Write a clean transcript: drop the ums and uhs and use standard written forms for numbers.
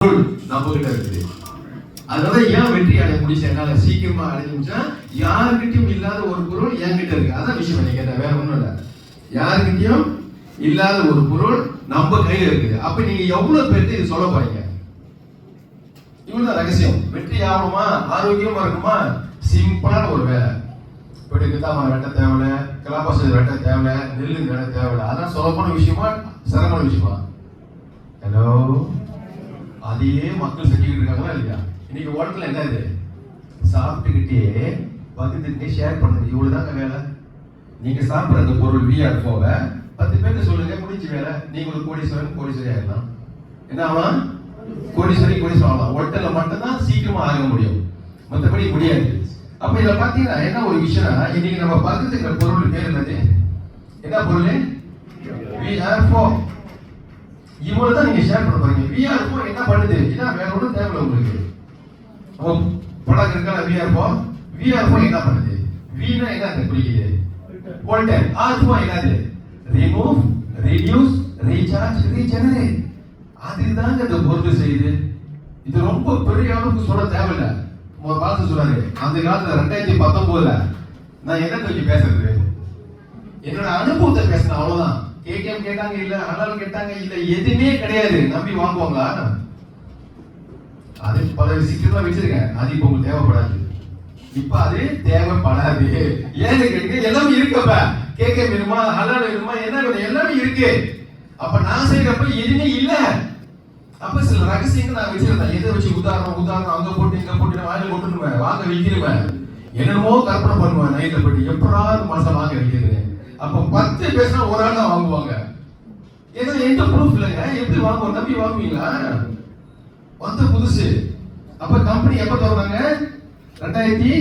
பொருள் நம்ம கிட்ட இருக்குது. அதனால ஏன் வெற்றி அடைய முடிச்சு என்னால சீக்கிரமா அடைய முடிச்சா, யாருக்கிட்டையும் இல்லாத ஒரு பொருள் என்கிட்ட இருக்கு. அதான் விஷயம் நீ கேட்ட, வேற ஒண்ணும் இல்லை. யாருக்கிட்டையும் இல்லாத ஒரு பொருள் நம்ம கையில இருக்குது. அப்ப நீங்க எவ்வளவு பேருக்கு இது சொல்ல போறீங்க? இவ்வளவுதான் ரகசியம். வெற்றி ஆகணுமா, ஆரோக்கியமா இருக்குமா, சிம்பிளான ஒரு வேலை. இப்படி கித்தாம வெட்ட தேவையில்ல, கலாபாசம் வெட்ட தேவையில்ல, நெல்லு நட தேவையில்ல. அதான் சொல்லப்போன விஷயமா, சிரமமான விஷயமா? ஹலோ, அதையே மக்கள் செஞ்சுக்கிட்டு இருக்காங்களா இல்லையா? இன்னைக்கு உலகத்துல என்ன இது? சாப்பிட்டுக்கிட்டே பக்கத்துக்கிட்டே ஷேர் பண்ணுங்க. இவ்வளவுதாங்க வேலை. நீங்க சாப்பிட்ற அந்த பொருள் விஆர் போக 10 பேருக்கு சொல்லுங்க, முடிஞ்சு வேலை. நீங்க ஒரு கோடீஸ்வரி ஆயிடலாம். என்ன ஆகலாம்? கோடீஸ்வரி ஆகலாம். ஹோட்டல்ல மட்டும்தான் சீக்கிரமா ஆக முடியும், மற்றபடி முடியாது. அப்ப இதை பாத்தீங்கன்னா என்ன ஒரு விஷயம், இன்னைக்கு நம்ம பக்கத்துக்கிற பொருள் பேர் என்னது? என்ன பொருள்? VR4. இவ்வளவுதான் நீங்க ஷேர் பண்ண போறீங்க. VR4 என்ன பண்ணுது? இதான் வேற ஒன்றும் தேவையில்லை உங்களுக்கு. படம் இருக்கா VR4 என்ன பண்ணுது? வீணா என்ன குறிக்குது? வோல்டேஜ். R4 என்னது? Remove, reduce, recharge, regenerate. அதுதாங்க இந்த பொருள் செய்யுது. இது ரொம்ப பெரிய அளவுக்கு சொல்ல தேவையில்லை. பார்த்து சொல்றாரு, அந்த காலத்துல 2019 நான் என்ன சொல்லி பேசுறது, என்னோட அனுபவத்தை பேசுறேன், அவ்வளவுதான். கேட்காம கேட்டாங்க இல்ல, ஆனாலும் கேட்டாங்க இல்ல, எதுவுமே கிடையாது. நம்பி வாங்குவாங்களா? அது பல சிக்கலா வச்சிருக்கேன். அது இப்ப உங்களுக்கு தேவைப்படாது. இப்ப அது தேவைப்படாது. ஏன்னு கேட்டீங்க, எல்லாமே இருக்கப்ப. கேட்க வேணுமா, ஹலால் வேணுமா, என்ன வேணும், எல்லாமே இருக்கு. அப்ப நான் செய்யறப்ப எதுவுமே இல்ல. அப்ப சில ரகசியங்கள் நான் வச்சிருந்தேன். எதை வச்சு உதாரணம் அங்க போட்டு இங்க போட்டு வாங்கி போட்டுருவேன், வாங்க விற்கிறேன், என்னமோ கற்பனை பண்ணுவேன். நைட்ல போட்டு எப்படாவது மாசம் வாங்க விற்கிறது. அப்ப 10 பேசினா ஒரு ஆள் தான் வாங்குவாங்க. ஏதோ எந்த ப்ரூஃப் இல்லைங்க. எப்படி வாங்குவோம்? நம்பி வாங்குவீங்களா? வந்த புதுசு. அப்ப கம்பெனி எப்ப திறந்தாங்க? 2000